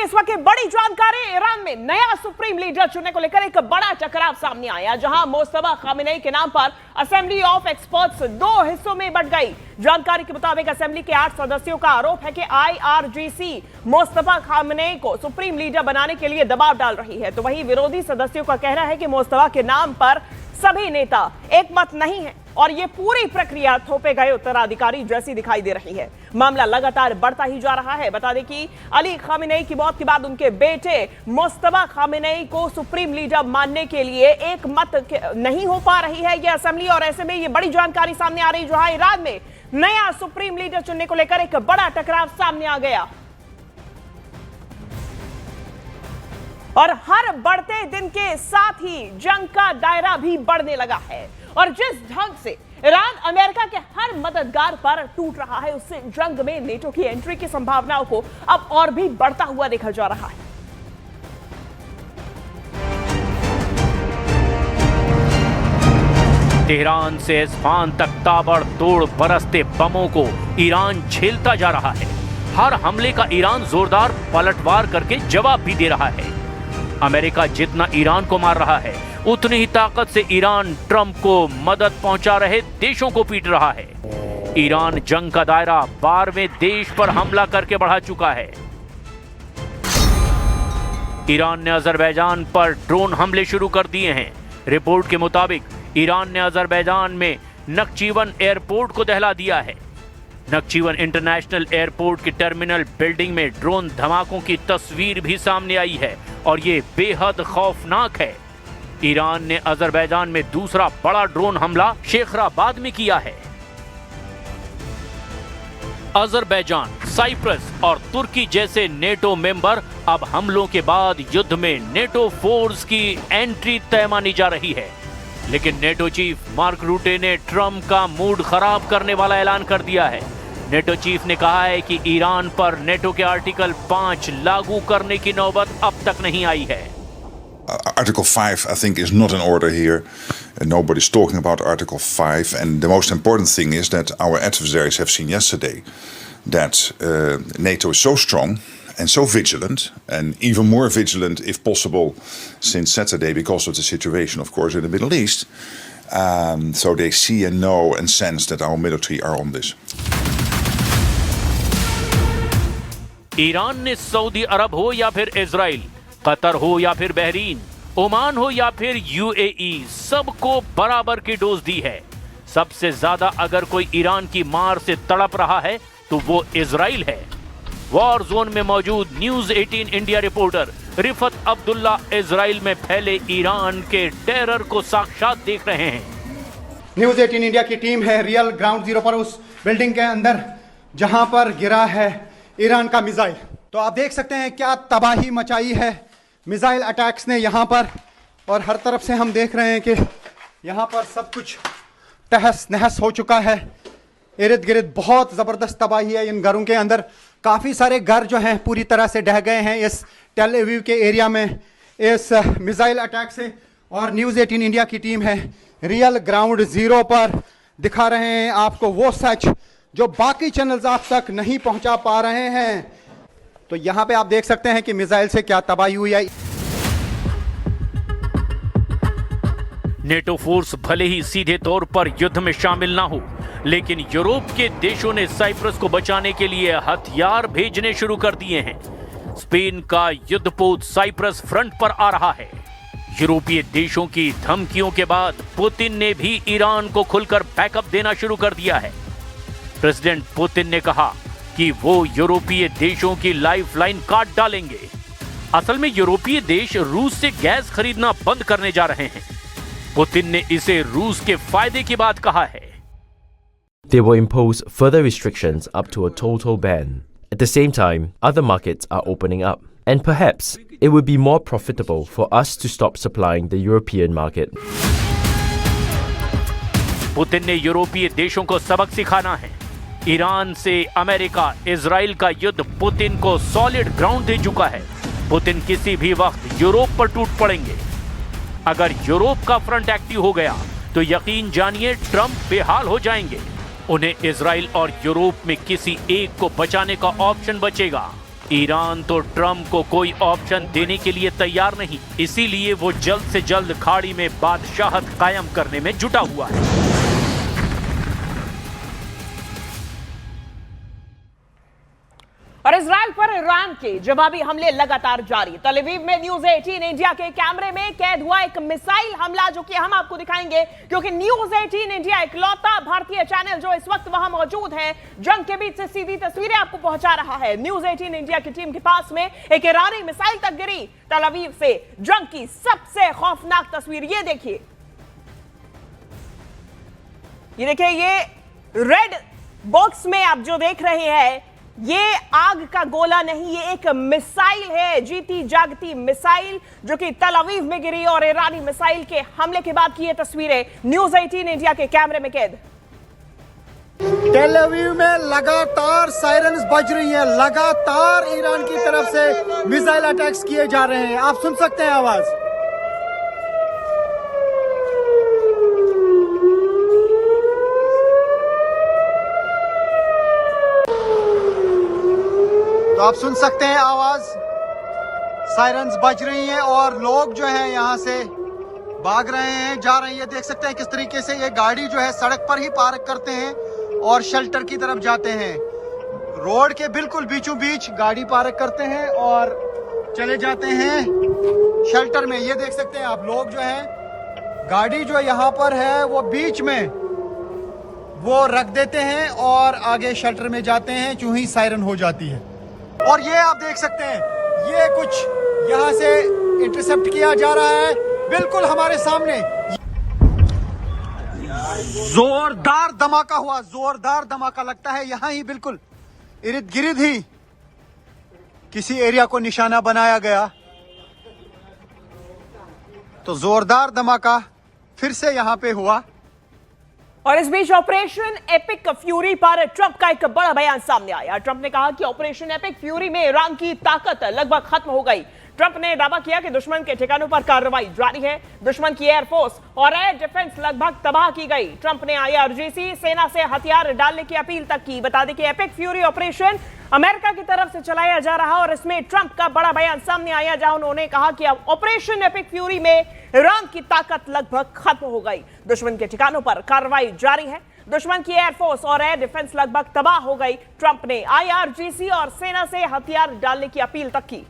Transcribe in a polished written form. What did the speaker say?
इस वक्त बड़ी जानकारी, ईरान में नया सुप्रीम लीडर चुनने को लेकर एक बड़ा टकराव सामने आया, जहां मुस्तफा खामेनेई के नाम पर असेंबली ऑफ एक्सपर्ट्स दो हिस्सों में बंट गई। जानकारी के मुताबिक असेंबली के 8 सदस्यों का आरोप है कि IRGC मुस्तफा खामेनेई को सुप्रीम लीडर बनाने के लिए दबाव डाल रही है, तो वहीं विरोधी सदस्यों का कहना है कि मुस्तफा के नाम पर सभी नेता एक मत नहीं है और ये पूरी प्रक्रिया थोपे गए उत्तराधिकारी जैसी दिखाई दे रही है। मामला लगातार बढ़ता ही जा रहा है। बता दें कि अली खामेनेई की मौत के बाद उनके बेटे मुस्तफा खामेनेई को सुप्रीम लीडर मानने के लिए एक मत नहीं हो पा रही है यह असेंबली, और ऐसे में ये बड़ी जानकारी सामने आ रही जहां ईरान में नया सुप्रीम लीडर चुनने को लेकर एक बड़ा टकराव सामने आ गया और हर बढ़ते दिन के साथ ही जंग का दायरा भी बढ़ने लगा है। और जिस ढंग से ईरान अमेरिका के हर मददगार पर टूट रहा है, उससे जंग में नेटो की एंट्री की संभावनाओं को अब और भी बढ़ता हुआ देखा जा रहा है। तेहरान से इस्फहान तक ताबड़तोड़ बरसते बमों को ईरान झेलता जा रहा है। हर हमले का ईरान जोरदार पलटवार करके जवाब भी दे रहा है। अमेरिका जितना ईरान को मार रहा है, उतनी ही ताकत से ईरान ट्रंप को मदद पहुंचा रहे देशों को पीट रहा है। ईरान जंग का दायरा 12वें देश पर हमला करके बढ़ा चुका है। ईरान ने अजरबैजान पर ड्रोन हमले शुरू कर दिए हैं। रिपोर्ट के मुताबिक ईरान ने अजरबैजान में नक्चीवन एयरपोर्ट को दहला दिया है। नक्चीवन इंटरनेशनल एयरपोर्ट की टर्मिनल बिल्डिंग में ड्रोन धमाकों की तस्वीर भी सामने आई है और ये बेहद खौफनाक है। ईरान ने अजरबैजान में दूसरा बड़ा ड्रोन हमला शेखराबाद में किया है। अजरबैजान, साइप्रस और तुर्की जैसे नेटो मेंबर अब हमलों के बाद युद्ध में नेटो फोर्स की एंट्री तय मानी जा रही है। लेकिन नेटो चीफ मार्क रूटे ने ट्रंप का मूड खराब करने वाला ऐलान कर दिया है। नेटो चीफ ने कहा है कि ईरान पर नेटो के आर्टिकल 5 लागू करने की नौबत अब तक नहीं आई है। Article 5, I think, is not in order here. Nobody's talking about Article 5. And the most important thing is that our adversaries have seen yesterday that NATO is so strong and so vigilant, and even more vigilant, if possible, since Saturday because of the situation, of course, in the Middle East. So they see and know and sense that our military are on this. Iran ने Saudi अरब हो या फिर Israel, Qatar हो या फिर Bahrain, Oman हो या फिर UAE, सबको बराबर की डोज दी है। सबसे ज्यादा अगर कोई ईरान की मार से तड़प रहा है तो वो इजराइल है। वॉर जोन में मौजूद news 18 India reporter Rifat Abdullah Israel में फैले ईरान के टेरर को साक्षात देख रहे हैं। न्यूज 18 इंडिया की टीम है रियल ग्राउंड जीरो पर, उस बिल्डिंग के अंदर जहां पर गिरा है ईरान का मिसाइल। तो आप देख सकते हैं क्या तबाही मचाई है मिसाइल अटैक्स ने यहां पर, और हर तरफ से हम देख रहे हैं कि यहां पर सब कुछ तहस नहस हो चुका है। इर्द गिर्द बहुत ज़बरदस्त तबाही है इन घरों के अंदर। काफ़ी सारे घर जो हैं पूरी तरह से ढह गए हैं इस टेल अवीव के एरिया में इस मिसाइल अटैक से। और न्यूज़ 18 इंडिया की टीम है रियल ग्राउंड ज़ीरो पर, दिखा रहे हैं आपको वो सच जो बाकी चैनल्स आप तक नहीं पहुंचा पा रहे हैं। तो यहाँ पे आप देख सकते हैं कि मिसाइल से क्या तबाही हुई है। नेटो फोर्स भले ही सीधे तौर पर युद्ध में शामिल ना हो, लेकिन यूरोप के देशों ने साइप्रस को बचाने के लिए हथियार भेजने शुरू कर दिए हैं। स्पेन का युद्धपोत साइप्रस फ्रंट पर आ रहा है। यूरोपीय देशों की धमकियों के बाद पुतिन ने भी ईरान को खुलकर बैकअप देना शुरू कर दिया है। प्रेसिडेंट पुतिन ने कहा कि वो यूरोपीय देशों की लाइफलाइन काट डालेंगे। असल में यूरोपीय देश रूस से गैस खरीदना बंद करने जा रहे हैं। पुतिन ने इसे रूस के फायदे की बात कहा है। They will impose further restrictions up to a total ban. At the same time, other markets are opening up, and perhaps it would be more profitable for us to stop supplying the European market. Putin ने यूरोपीय देशों को सबक सिखाना है। Iran से America Israel का युद्ध पुतिन को सॉलिड ग्राउंड दे चुका है। पुतिन किसी भी वक्त यूरोप पर टूट पड़ेंगे। अगर यूरोप का फ्रंट एक्टिव हो गया तो यकीन जानिए ट्रंप बेहाल हो जाएंगे। उन्हें इजराइल और यूरोप में किसी एक को बचाने का ऑप्शन बचेगा। ईरान तो ट्रंप को कोई ऑप्शन देने के लिए तैयार नहीं, इसीलिए वो जल्द से जल्द खाड़ी में बादशाहत कायम करने में जुटा हुआ है। और इजराइल पर ईरान के जवाबी हमले लगातार जारी। तल अवीव में न्यूज 18 इंडिया के कैमरे में कैद हुआ एक मिसाइल हमला, जो कि हम आपको दिखाएंगे क्योंकि न्यूज 18 इंडिया इकलौता भारतीय चैनल जो इस वक्त वहां मौजूद है, जंग के बीच से सीधी तस्वीरें आपको पहुंचा रहा है। न्यूज 18 इंडिया की टीम के पास में एक ईरानी मिसाइल तक गिरी। तल अवीव से जंग की सबसे खौफनाक तस्वीर ये देखिए, ये रेड बॉक्स में आप जो देख रहे हैं, ये आग का गोला नहीं, ये एक मिसाइल है, जीती जागती मिसाइल जो कि तल अवीव में गिरी। और ईरानी मिसाइल के हमले के बाद की ये तस्वीरें न्यूज 18 इंडिया के कैमरे में कैद। टेल अवीव में लगातार सायरन्स बज रही हैं, लगातार ईरान की तरफ से मिसाइल अटैक्स किए जा रहे हैं। आप सुन सकते हैं आवाज। तो आप सुन सकते हैं आवाज, सायरन्स बज रही हैं और लोग जो हैं यहां से भाग रहे हैं, जा रहे हैं। ये देख सकते हैं किस तरीके से ये गाड़ी जो है सड़क पर ही पार्क करते हैं और शेल्टर की तरफ जाते हैं। रोड के बिल्कुल बीचों बीच गाड़ी पार्क करते हैं और चले जाते हैं शेल्टर में। ये देख सकते हैं आप, लोग जो हैं गाड़ी जो यहाँ पर है वो बीच में वो रख देते हैं और आगे शेल्टर में जाते हैं चूं ही सायरन हो जाती है। और ये आप देख सकते हैं, ये कुछ यहां से इंटरसेप्ट किया जा रहा है बिल्कुल हमारे सामने। जोरदार धमाका हुआ, जोरदार धमाका लगता है यहां ही बिल्कुल इर्द गिर्द ही किसी एरिया को निशाना बनाया गया। तो जोरदार धमाका फिर से यहां पे हुआ। और इस बीच ऑपरेशन एपिक फ्यूरी पर ट्रंप का एक बड़ा बयान सामने आया। ट्रंप ने कहा कि ऑपरेशन एपिक फ्यूरी में ईरान की ताकत लगभग खत्म हो गई। ट्रंप ने दावा किया कि दुश्मन के ठिकानों पर कार्रवाई जारी है, दुश्मन की एयरफोर्स और एयर डिफेंस लगभग तबाह की गई। ट्रंप ने IRGC सेना से हथियार डालने की अपील तक की। बता दें कि एपिक फ्यूरी ऑपरेशन अमेरिका की तरफ से चलाया जा रहा और इसमें ट्रंप का बड़ा बयान सामने आया, जहां उन्होंने कहा कि अब ऑपरेशन एपिक फ्यूरी में ईरान की ताकत लगभग खत्म हो गई, दुश्मन के ठिकानों पर कार्रवाई जारी है, दुश्मन की एयरफोर्स और एयर डिफेंस लगभग तबाह हो गई। ट्रंप ने IRGC और सेना से हथियार डालने की अपील तक की।